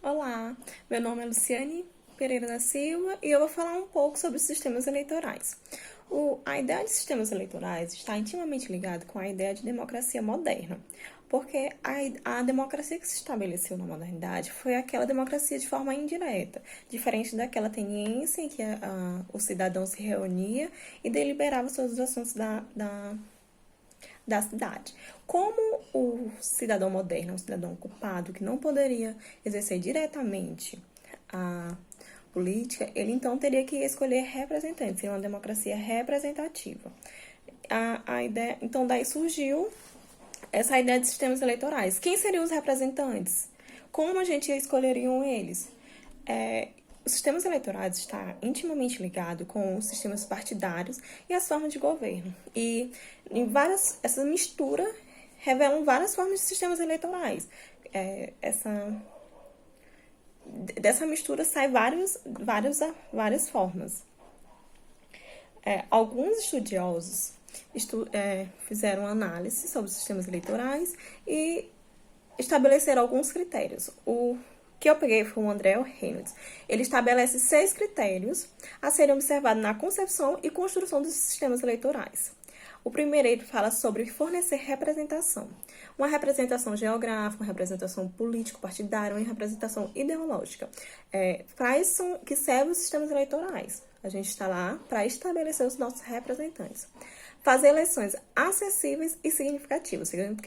Olá, meu nome é Luciane Pereira da Silva e eu vou falar um pouco sobre os sistemas eleitorais. A ideia de sistemas eleitorais está intimamente ligada com a ideia de democracia moderna, porque a democracia que se estabeleceu na modernidade foi aquela democracia de forma indireta, diferente daquela ateniense em que o cidadão se reunia e deliberava sobre os assuntos da cidade. Como o cidadão moderno é um cidadão ocupado que não poderia exercer diretamente a política, ele então teria que escolher representantes, em uma democracia representativa. A ideia, então daí surgiu essa ideia de sistemas eleitorais. Quem seriam os representantes? Como a gente escolheriam eles? Os sistemas eleitorais está intimamente ligado com os sistemas partidários e as formas de governo. E essa mistura revelam várias formas de sistemas eleitorais. Dessa mistura saem várias formas. Alguns estudiosos fizeram análise sobre os sistemas eleitorais e estabeleceram alguns critérios. O que eu peguei foi o André Reynolds. Ele estabelece 6 critérios a serem observados na concepção e construção dos sistemas eleitorais. O primeiro, ele fala sobre fornecer representação. Uma representação geográfica, uma representação político-partidária, uma representação ideológica. Para isso que servem os sistemas eleitorais. A gente está lá para estabelecer os nossos representantes. Fazer eleições acessíveis e significativas, segundo o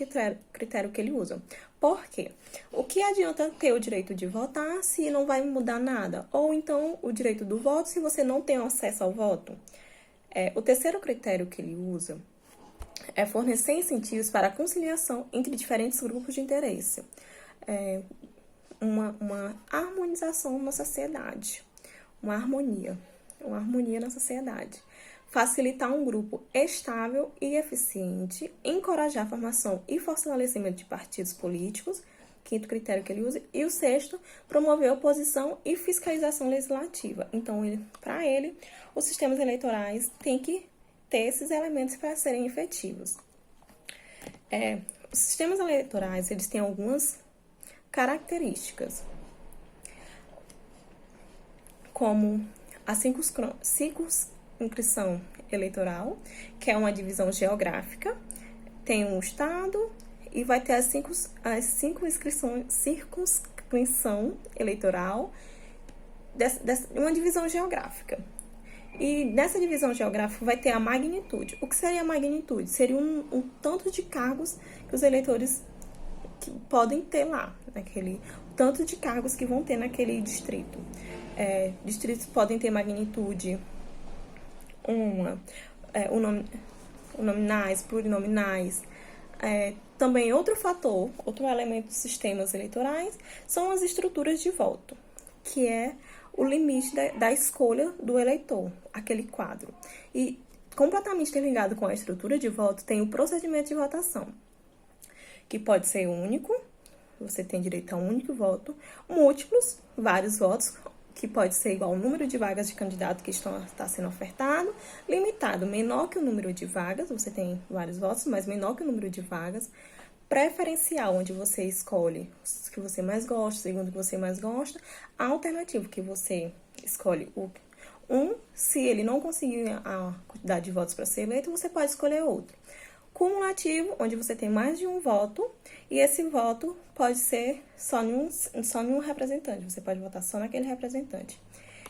critério que ele usa. Por quê? O que adianta ter o direito de votar se não vai mudar nada? Ou então o direito do voto se você não tem acesso ao voto? O terceiro critério que ele usa é fornecer incentivos para a conciliação entre diferentes grupos de interesse. Uma harmonização na sociedade. Uma harmonia na sociedade. Facilitar um grupo estável e eficiente, encorajar a formação e fortalecimento de partidos políticos, quinto critério que ele usa, e o sexto, promover oposição e fiscalização legislativa. Então, para ele, os sistemas eleitorais têm que ter esses elementos para serem efetivos. Os sistemas eleitorais, eles têm algumas características, como a circunscrição eleitoral, que é uma divisão geográfica, tem um estado e vai ter as circunscrição eleitoral, uma divisão geográfica. E nessa divisão geográfica vai ter a magnitude. O que seria a magnitude? Seria um tanto de cargos que os eleitores podem ter lá, o tanto de cargos que vão ter naquele distrito. Distritos podem ter magnitude nominais, plurinominais. Também outro elemento dos sistemas eleitorais são as estruturas de voto, que é o limite da escolha do eleitor, aquele quadro. E completamente ligado com a estrutura de voto tem o procedimento de votação, que pode ser único, você tem direito a um único voto, múltiplos, vários votos, que pode ser igual ao número de vagas de candidato que está sendo ofertado, limitado, menor que o número de vagas, você tem vários votos, mas menor que o número de vagas, preferencial, onde você escolhe os que você mais gosta, o segundo que você mais gosta, alternativo, que você escolhe se ele não conseguir a quantidade de votos para ser eleito, você pode escolher outro. Cumulativo, onde você tem mais de um voto, e esse voto pode ser só em um representante, você pode votar só naquele representante.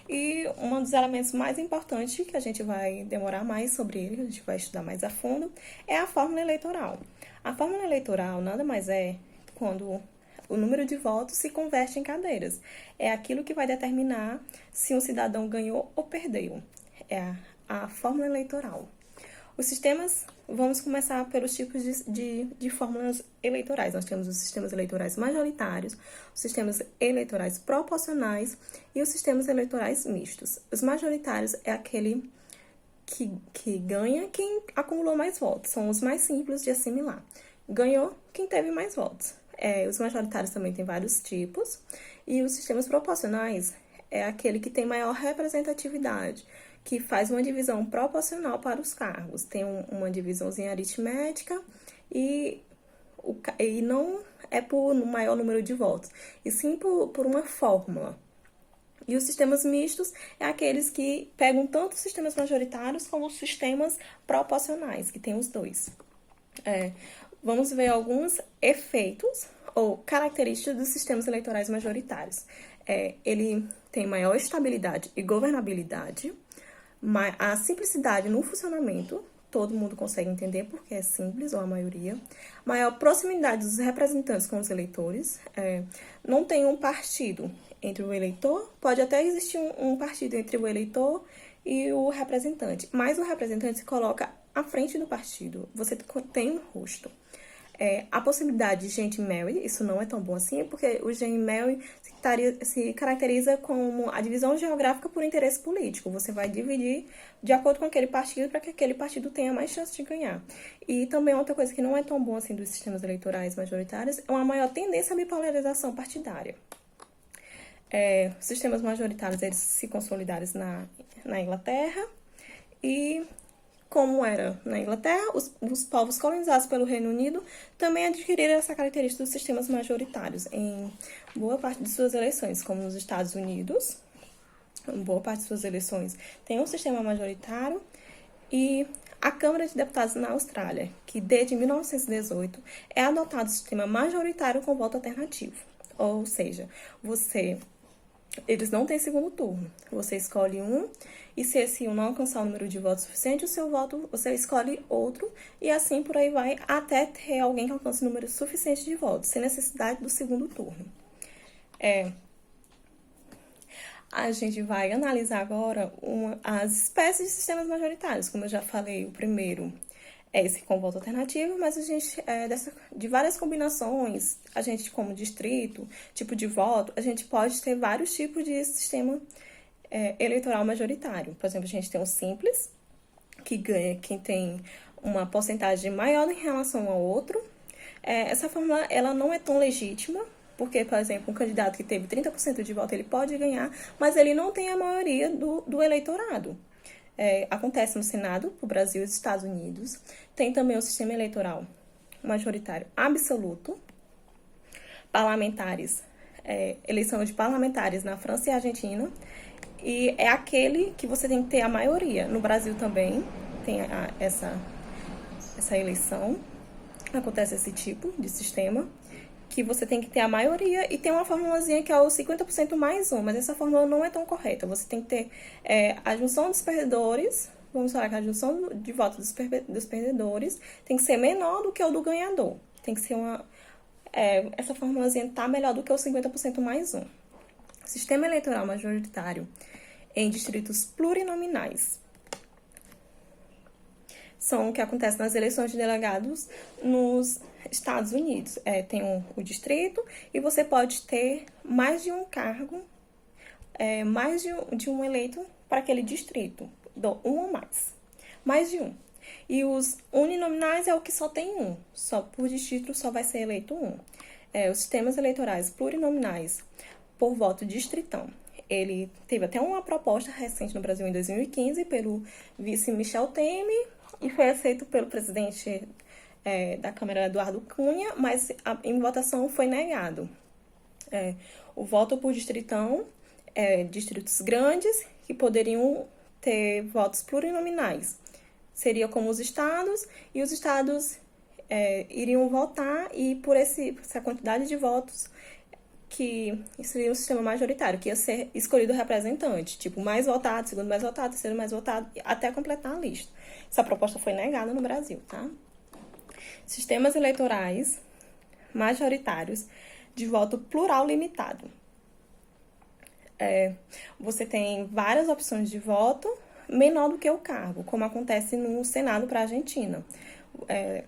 E um dos elementos mais importantes, que a gente vai demorar mais sobre ele, que a gente vai estudar mais a fundo, é a fórmula eleitoral. A fórmula eleitoral nada mais é quando o número de votos se converte em cadeiras. É aquilo que vai determinar se um cidadão ganhou ou perdeu. É a fórmula eleitoral. Os sistemas, vamos começar pelos tipos de fórmulas eleitorais. Nós temos os sistemas eleitorais majoritários, os sistemas eleitorais proporcionais e os sistemas eleitorais mistos. Os majoritários é aquele que ganha quem acumulou mais votos, são os mais simples de assimilar. Ganhou quem teve mais votos. Os majoritários também têm vários tipos, e os sistemas proporcionais é aquele que tem maior representatividade, que faz uma divisão proporcional para os cargos. Tem uma divisãozinha aritmética e não é por maior número de votos, e sim por uma fórmula. E os sistemas mistos é aqueles que pegam tanto os sistemas majoritários como os sistemas proporcionais, que tem os dois. Vamos ver alguns efeitos ou características dos sistemas eleitorais majoritários. Ele tem maior estabilidade e governabilidade, a simplicidade no funcionamento, todo mundo consegue entender porque é simples, ou a maioria. Maior proximidade dos representantes com os eleitores. Não tem um partido entre o eleitor, pode até existir um partido entre o eleitor e o representante, mas o representante se coloca à frente do partido, você tem um rosto. A possibilidade de gente Mary, isso não é tão bom assim, porque o Gen Mary se caracteriza como a divisão geográfica por interesse político. Você vai dividir de acordo com aquele partido para que aquele partido tenha mais chance de ganhar. E também outra coisa que não é tão bom assim dos sistemas eleitorais majoritários é uma maior tendência à bipolarização partidária. Os sistemas majoritários eles se consolidaram na Inglaterra e como era na Inglaterra, os povos colonizados pelo Reino Unido também adquiriram essa característica dos sistemas majoritários em boa parte de suas eleições, como nos Estados Unidos, em boa parte de suas eleições tem um sistema majoritário, e a Câmara de Deputados na Austrália, que desde 1918 é adotado o sistema majoritário com voto alternativo, ou seja, eles não têm segundo turno. Você escolhe um, e se esse um não alcançar o número de votos suficiente, o seu voto, você escolhe outro, e assim por aí vai, até ter alguém que alcance o número suficiente de votos, sem necessidade do segundo turno. A gente vai analisar agora as espécies de sistemas majoritários. Como eu já falei, o primeiro é esse com voto alternativo, mas a gente, de várias combinações, a gente, como distrito, tipo de voto, a gente pode ter vários tipos de sistema eleitoral majoritário. Por exemplo, a gente tem o simples, que ganha quem tem uma porcentagem maior em relação ao outro. Essa fórmula, ela não é tão legítima, porque, por exemplo, um candidato que teve 30% de voto, ele pode ganhar, mas ele não tem a maioria do eleitorado. Acontece no Senado, no Brasil e nos Estados Unidos. Tem também o sistema eleitoral majoritário absoluto, parlamentares, eleição de parlamentares na França e Argentina, e é aquele que você tem que ter a maioria. No Brasil também tem essa eleição, acontece esse tipo de sistema, que você tem que ter a maioria, e tem uma formulazinha que é o 50% mais 1, mas essa fórmula não é tão correta. Você tem que ter a junção dos perdedores, vamos falar que a junção de votos dos perdedores tem que ser menor do que o do ganhador. Tem que ser essa formulazinha tá melhor do que o 50% mais 1. Sistema eleitoral majoritário em distritos plurinominais são o que acontece nas eleições de delegados nos Estados Unidos. Tem o distrito, e você pode ter mais de um cargo, mais de um eleito para aquele distrito, um ou mais de um. E os uninominais é o que só tem um, só por distrito só vai ser eleito um. Os sistemas eleitorais plurinominais por voto distritão. Ele teve até uma proposta recente no Brasil em 2015 pelo vice Michel Temer, e foi aceito pelo presidente da Câmara, Eduardo Cunha, mas em votação foi negado. O voto por distritão, distritos grandes que poderiam ter votos plurinominais. Seria como os estados, e os estados iriam votar, e por essa quantidade de votos, que seria o sistema majoritário, que ia ser escolhido o representante, tipo, mais votado, segundo mais votado, terceiro mais votado, até completar a lista. Essa proposta foi negada no Brasil, tá? Sistemas eleitorais majoritários de voto plural limitado. Você tem várias opções de voto menor do que o cargo, como acontece no Senado para a Argentina.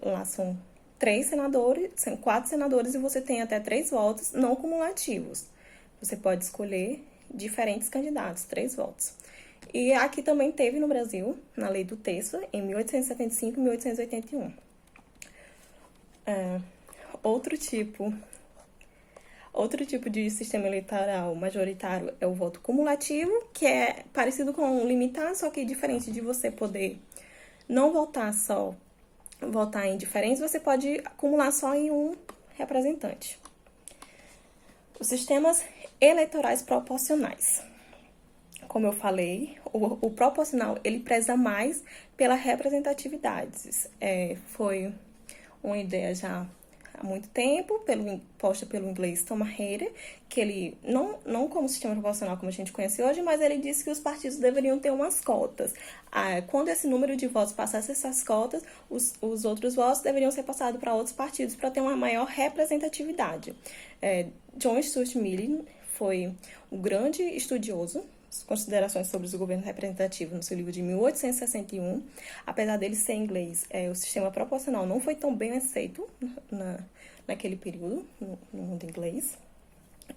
Lá são 4 senadores, e você tem até 3 votos não cumulativos. Você pode escolher diferentes candidatos, 3 votos. E aqui também teve no Brasil, na Lei do Terço, em 1875 e 1881. Outro tipo de sistema eleitoral majoritário é o voto cumulativo, que é parecido com o limitado, só que diferente de você poder não votar em diferentes, você pode acumular só em um representante. Os sistemas eleitorais proporcionais. Como eu falei, o proporcional, ele preza mais pela representatividade. Foi uma ideia já há muito tempo, posta pelo inglês Thomas Hayter, que ele, não como sistema proporcional como a gente conhece hoje, mas ele disse que os partidos deveriam ter umas cotas. Quando esse número de votos passasse essas cotas, os outros votos deveriam ser passados para outros partidos para ter uma maior representatividade. John Stuart Mill foi um grande estudioso, considerações sobre o governo representativo no seu livro de 1861. Apesar dele ser inglês, o sistema proporcional não foi tão bem aceito naquele período, no mundo inglês.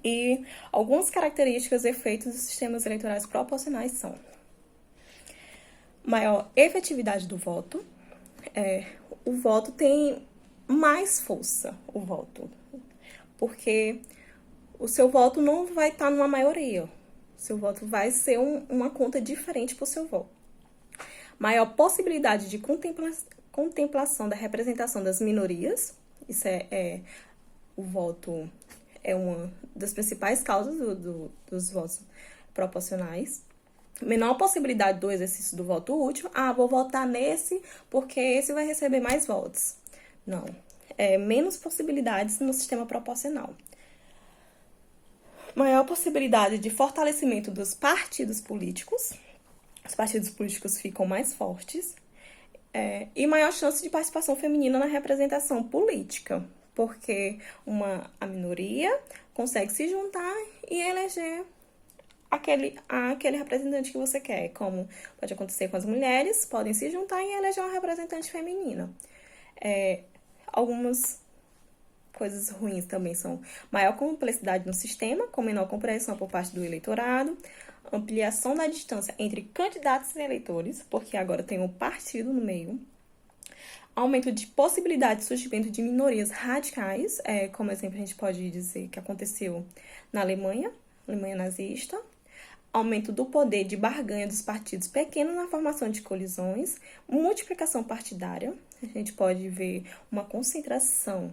E algumas características e efeitos dos sistemas eleitorais proporcionais são: maior efetividade do voto. O voto tem mais força, porque o seu voto não vai estar numa maioria. Seu voto vai ser uma conta diferente para o seu voto. Maior possibilidade de contemplação da representação das minorias. Isso o voto é uma das principais causas dos votos proporcionais. Menor possibilidade do exercício do voto útil. Vou votar nesse porque esse vai receber mais votos. Não. Menos possibilidades no sistema proporcional. Maior possibilidade de fortalecimento dos partidos políticos. Os partidos políticos ficam mais fortes. E maior chance de participação feminina na representação política, porque a minoria consegue se juntar e eleger aquele representante que você quer, como pode acontecer com as mulheres, podem se juntar e eleger uma representante feminina. Algumas coisas ruins também são maior complexidade no sistema, com menor compreensão por parte do eleitorado, ampliação da distância entre candidatos e eleitores, porque agora tem um partido no meio, aumento de possibilidade de surgimento de minorias radicais, como exemplo a gente pode dizer que aconteceu na Alemanha nazista, aumento do poder de barganha dos partidos pequenos na formação de colisões, multiplicação partidária, a gente pode ver uma concentração,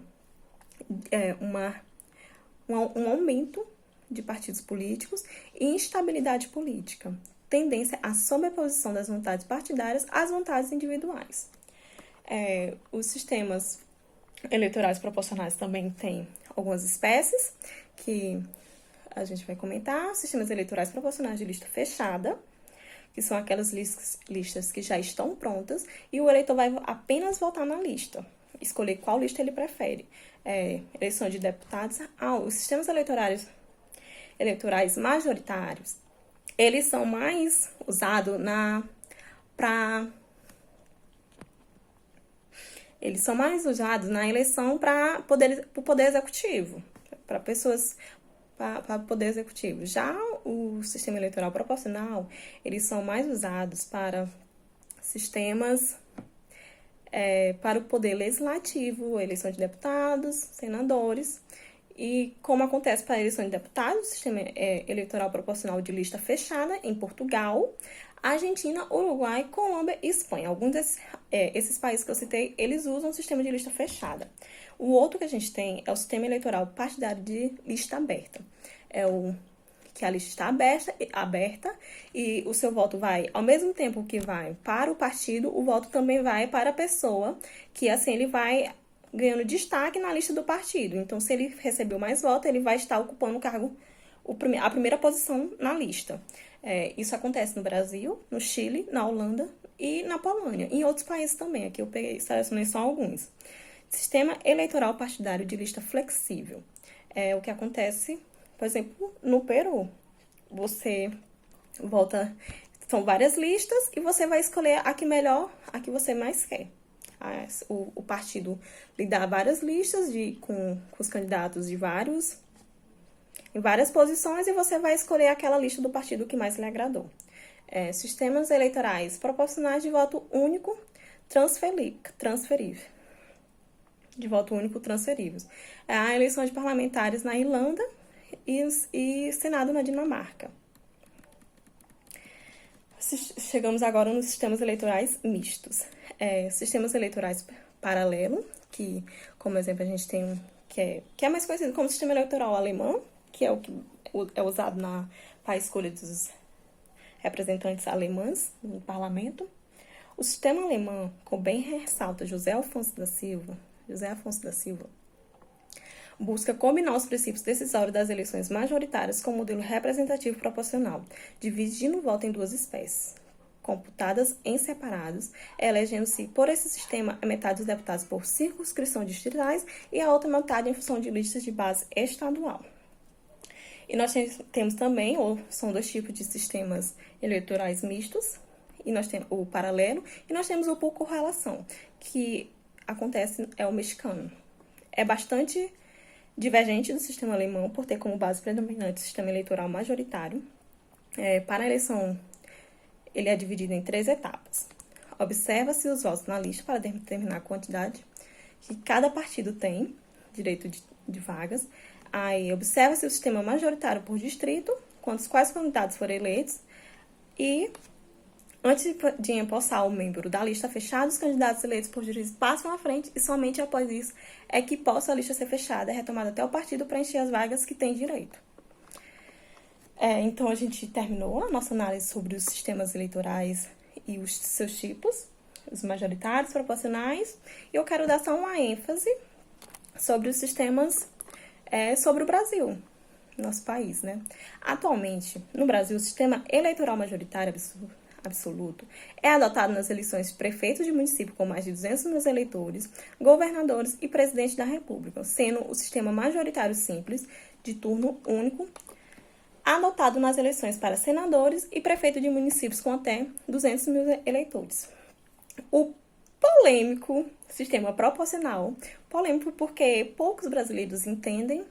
um aumento de partidos políticos e instabilidade política, tendência à sobreposição das vontades partidárias às vontades individuais. Os sistemas eleitorais proporcionais também têm algumas espécies que a gente vai comentar. Sistemas eleitorais proporcionais de lista fechada, que são aquelas listas que já estão prontas e o eleitor vai apenas votar na lista, escolher qual lista ele prefere. Eleição de deputados. Os sistemas eleitorais majoritários, eles são mais usados na eleição para o poder executivo, para o poder executivo. Já o sistema eleitoral proporcional, eles são mais usados para sistemas para o poder legislativo, eleição de deputados, senadores. E como acontece para a eleição de deputados, o sistema eleitoral proporcional de lista fechada em Portugal, Argentina, Uruguai, Colômbia e Espanha. Alguns esses países que eu citei, eles usam o sistema de lista fechada. O outro que a gente tem é o sistema eleitoral partidário de lista aberta. Que a lista está aberta e o seu voto vai, ao mesmo tempo que vai para o partido, o voto também vai para a pessoa, que assim ele vai ganhando destaque na lista do partido. Então, se ele recebeu mais votos, ele vai estar ocupando o cargo, a primeira posição na lista. Isso acontece no Brasil, no Chile, na Holanda e na Polônia. E em outros países também. Aqui eu selecionei só alguns. Sistema eleitoral partidário de lista flexível. O que acontece, por exemplo, no Peru. Você vota, são várias listas e você vai escolher a que você mais quer. O partido lhe dá várias listas com os candidatos em várias posições e você vai escolher aquela lista do partido que mais lhe agradou. Sistemas eleitorais proporcionais de voto único transferível. De voto único transferíveis. A eleição de parlamentares na Irlanda e Senado na Dinamarca. Chegamos agora nos sistemas eleitorais mistos. Sistemas eleitorais paralelos, que, como exemplo, a gente tem que é mais conhecido como sistema eleitoral alemão, que é o que é usado para a escolha dos representantes alemães no parlamento. O sistema alemão, como bem ressalta José Afonso da Silva, busca combinar os princípios decisórios das eleições majoritárias com o modelo representativo proporcional, dividindo o voto em duas espécies, computadas em separados, elegendo-se por esse sistema a metade dos deputados por circunscrição distritais e a outra metade em função de listas de base estadual. E nós temos também, ou são dois tipos de sistemas eleitorais mistos, e nós temos o paralelo, e nós temos o por correlação, que acontece, é o mexicano. É bastante divergente do sistema alemão, por ter como base predominante o sistema eleitoral majoritário. Para a eleição, ele é dividido em 3 etapas. Observa-se os votos na lista para determinar a quantidade que cada partido tem, direito de vagas. Aí, observa-se o sistema majoritário por distrito, quais candidatos foram eleitos. E, antes de empossar o membro da lista fechada, os candidatos eleitos por distrito passam à frente e somente após isso é que possa a lista ser fechada, é retomada até o partido preencher as vagas que tem direito. Então, a gente terminou a nossa análise sobre os sistemas eleitorais e os seus tipos, os majoritários, proporcionais, e eu quero dar só uma ênfase sobre os sistemas, sobre o Brasil, nosso país, né? Atualmente, no Brasil, o sistema eleitoral majoritário absoluto é adotado nas eleições de prefeitos de município com mais de 200 mil eleitores, governadores e presidente da República, sendo o sistema majoritário simples, de turno único, adotado nas eleições para senadores e prefeito de municípios com até 200 mil eleitores. O polêmico sistema proporcional, polêmico porque poucos brasileiros entendem,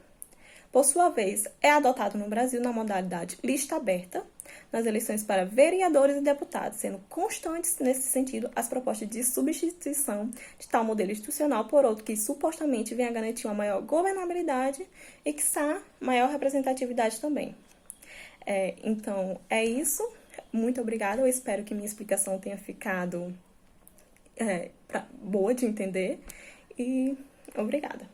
por sua vez, é adotado no Brasil na modalidade lista aberta, nas eleições para vereadores e deputados, sendo constantes nesse sentido as propostas de substituição de tal modelo institucional por outro que supostamente venha a garantir uma maior governabilidade e, quiçá, maior representatividade também. Então, é isso. Muito obrigada. Eu espero que minha explicação tenha ficado boa de entender. E obrigada.